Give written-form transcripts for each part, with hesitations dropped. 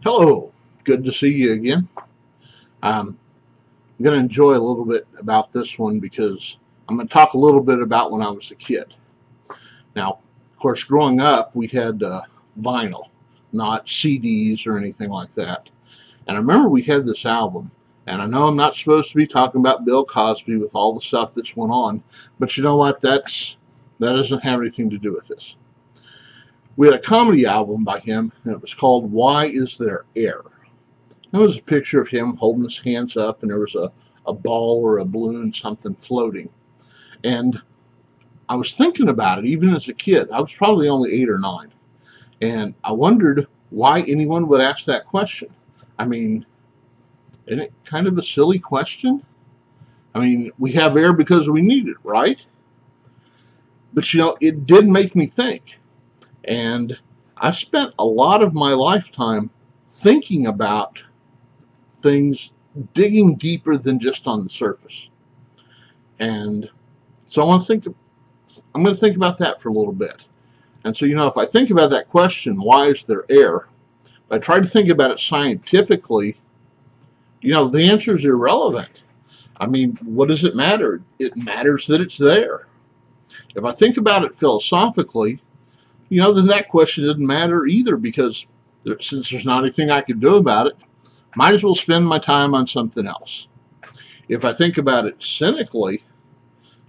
Hello, good to see you again. I'm going to enjoy a little bit about this one because I'm going to talk a little bit about when I was a kid. Now, of course, growing up, we had vinyl, not CDs or anything like that. And I remember we had this album, and I know I'm not supposed to be talking about Bill Cosby with all the stuff that's went on, but you know what? That doesn't have anything to do with this. We had a comedy album by him, and it was called Why Is There Air? There was a picture of him holding his hands up, and there was a ball or a balloon, something floating. And I was thinking about it, even as a kid. I was probably only 8 or 9. And I wondered why anyone would ask that question. I mean, isn't it kind of a silly question? I mean, we have air because we need it, right? But you know, it did make me think. And I spent a lot of my lifetime thinking about things, digging deeper than just on the surface. And so I'm going to think about that for a little bit. And so, you know, if I think about that question, why is there air? If I try to think about it scientifically, you know, the answer is irrelevant. I mean, what does it matter? It matters that it's there. If I think about it philosophically, you know, then that question doesn't matter either, because since there's not anything I can do about it, might as well spend my time on something else. If I think about it cynically,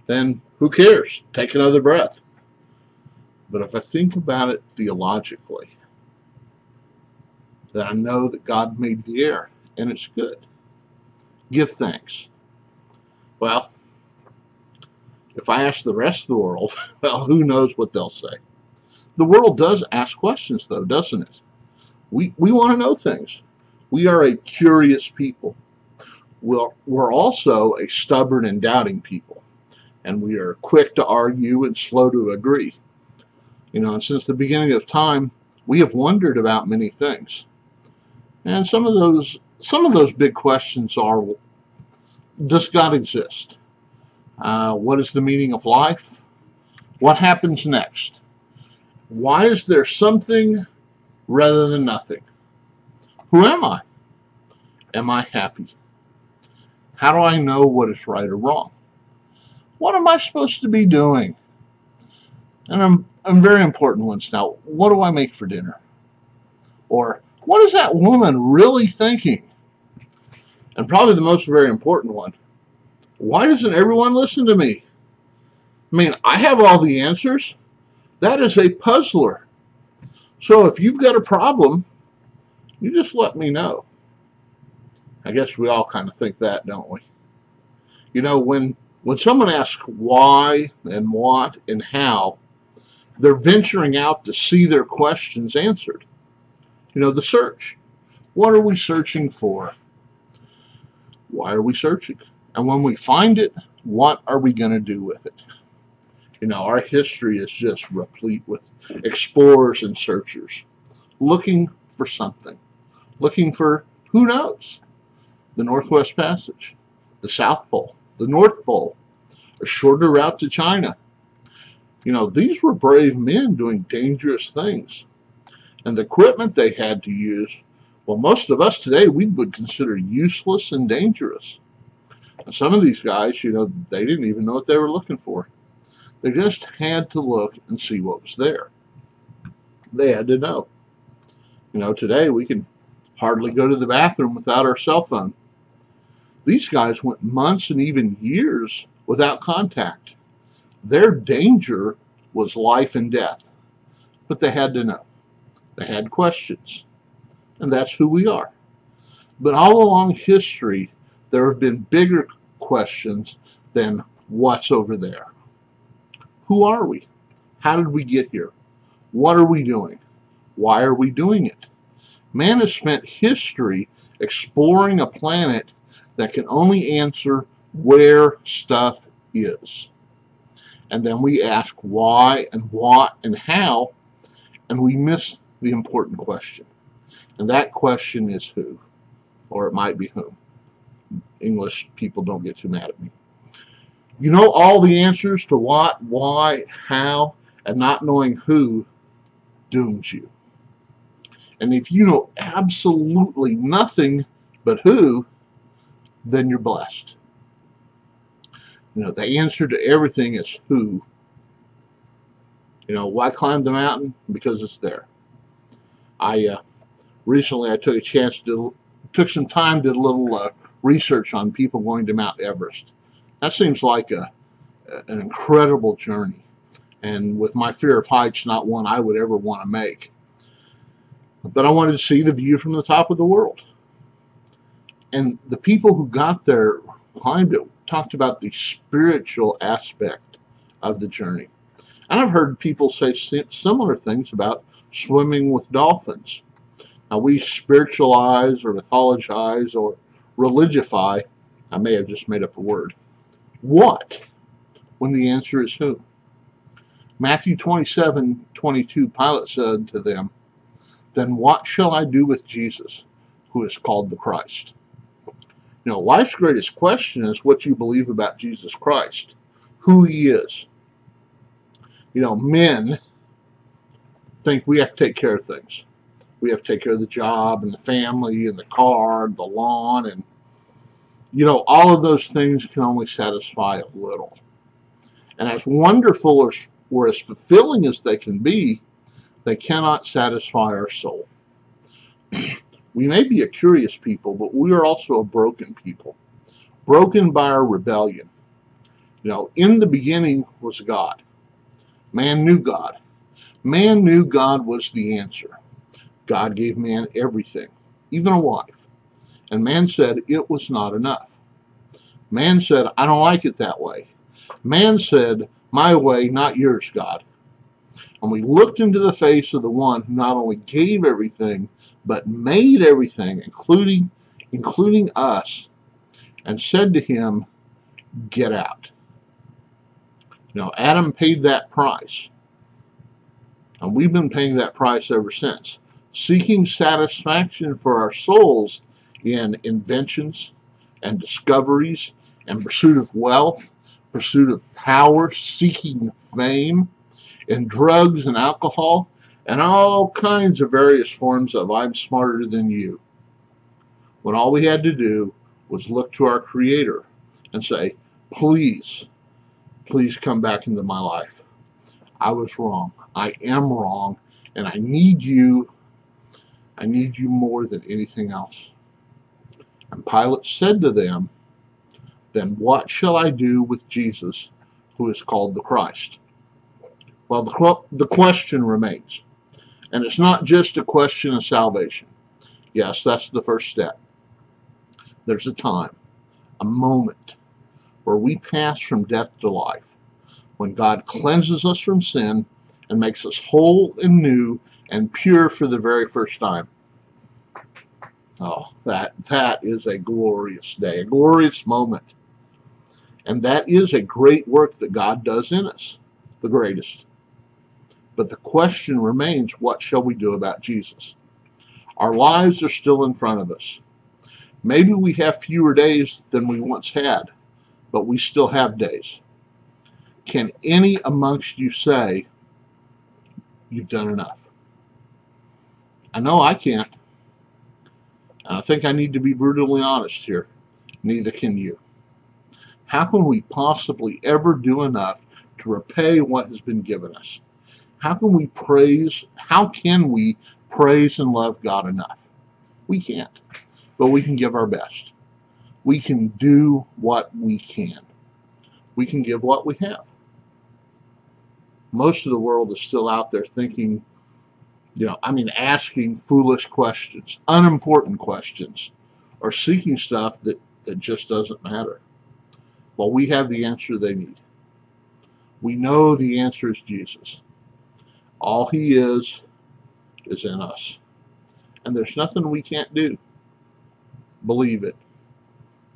then who cares? Take another breath. But if I think about it theologically, then I know that God made the air, and it's good. Give thanks. Well, if I ask the rest of the world, well, who knows what they'll say. The world does ask questions, though, doesn't it? We want to know things. We are a curious people. We're also a stubborn and doubting people. And we are quick to argue and slow to agree. You know, and since the beginning of time, we have wondered about many things. And some of those big questions are, does God exist? What is the meaning of life? What happens next? Why is there something rather than nothing? Who am I? Am I happy? How do I know what is right or wrong? What am I supposed to be doing? And I'm very important ones now. What do I make for dinner? Or what is that woman really thinking? And probably the most very important one, why doesn't everyone listen to me? I mean, I have all the answers. That is a puzzler. So if you've got a problem, you just let me know. I guess we all kind of think that, don't we? You know, when someone asks why and what and how, they're venturing out to see their questions answered. You know, the search. What are we searching for? Why are we searching? And when we find it, what are we going to do with it? You know, our history is just replete with explorers and searchers looking for something, looking for, who knows, the Northwest Passage, the South Pole, the North Pole, a shorter route to China. You know, these were brave men doing dangerous things. And the equipment they had to use, well, most of us today, we would consider useless and dangerous. And some of these guys, you know, they didn't even know what they were looking for. They just had to look and see what was there. They had to know. You know, today we can hardly go to the bathroom without our cell phone. These guys went months and even years without contact. Their danger was life and death. But they had to know. They had questions. And that's who we are. But all along history, there have been bigger questions than what's over there. Who are we? How did we get here? What are we doing? Why are we doing it? Man has spent history exploring a planet that can only answer where stuff is. And then we ask why and what and how, and we miss the important question. And that question is who, or it might be whom. English people don't get too mad at me. You know all the answers to what, why, how, and not knowing who dooms you. And if you know absolutely nothing but who, then you're blessed. The answer to everything is who. Why climb the mountain? Because it's there. Recently I took some time, did a little research on people going to Mount Everest. That seems like an incredible journey, and with my fear of heights, not one I would ever want to make. But I wanted to see the view from the top of the world. And the people who got there, climbed it, talked about the spiritual aspect of the journey. And I've heard people say similar things about swimming with dolphins. Now, we spiritualize or mythologize or religify, I may have just made up a word, what, when the answer is who? Matthew 27:22, Pilate said to them, "Then what shall I do with Jesus, who is called the Christ?" Life's greatest question is what you believe about Jesus Christ, who he is. Men think we have to take care of things. We have to take care of the job and the family and the car and the lawn, and all of those things can only satisfy a little. And as wonderful or as fulfilling as they can be, they cannot satisfy our soul. We may be a curious people, but we are also a broken people, broken by our rebellion. In the beginning was God. Man knew God. Man knew God was the answer. God gave man everything, even a wife. And man said it was not enough. Man said, I don't like it that way. Man said, my way, not yours, God. And we looked into the face of the one who not only gave everything, but made everything, including us, and said to him, get out. Adam paid that price. And we've been paying that price ever since, seeking satisfaction for our souls in inventions and discoveries and pursuit of wealth, pursuit of power, seeking fame, in drugs and alcohol, and all kinds of various forms of I'm smarter than you. When all we had to do was look to our Creator and say, please come back into my life. I was wrong. I am wrong, and I need you. I need you more than anything else. And Pilate said to them, then what shall I do with Jesus, who is called the Christ? Well, the question remains. And it's not just a question of salvation. Yes, that's the first step. There's a time, a moment, where we pass from death to life, when God cleanses us from sin and makes us whole and new and pure for the very first time. Oh, that is a glorious day, a glorious moment. And that is a great work that God does in us, the greatest. But the question remains, what shall we do about Jesus? Our lives are still in front of us. Maybe we have fewer days than we once had, but we still have days. Can any amongst you say, you've done enough? I know I can't. And I think I need to be brutally honest here. Neither can you. How can we possibly ever do enough to repay what has been given us? How can we praise and love God enough? We can't, but we can give our best. We can do what we can. We can give what we have. Most of the world is still out there thinking, asking foolish questions, unimportant questions, or seeking stuff that just doesn't matter. Well, we have the answer they need. We know the answer is Jesus. All he is in us. And there's nothing we can't do. Believe it.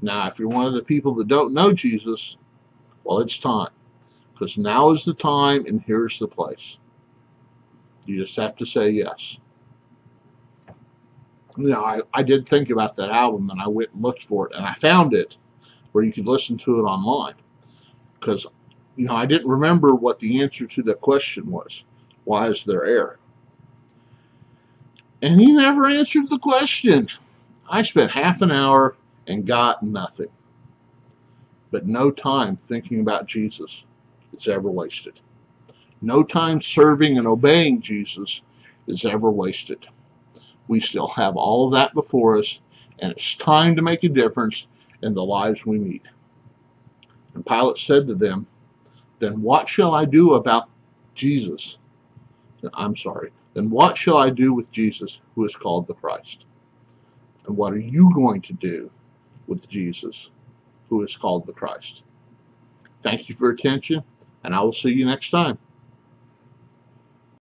Now, if you're one of the people that don't know Jesus, well, it's time. Because now is the time and here's the place. You just have to say yes. I did think about that album, and I went and looked for it, and I found it where you could listen to it online. Because, I didn't remember what the answer to the question was. Why is there air? And he never answered the question. I spent half an hour and got nothing. But no time thinking about Jesus is ever wasted. No time serving and obeying Jesus is ever wasted. We still have all of that before us, and it's time to make a difference in the lives we meet. And Pilate said to them, then what shall I do about Jesus? Then what shall I do with Jesus who is called the Christ? And what are you going to do with Jesus who is called the Christ? Thank you for your attention, and I will see you next time.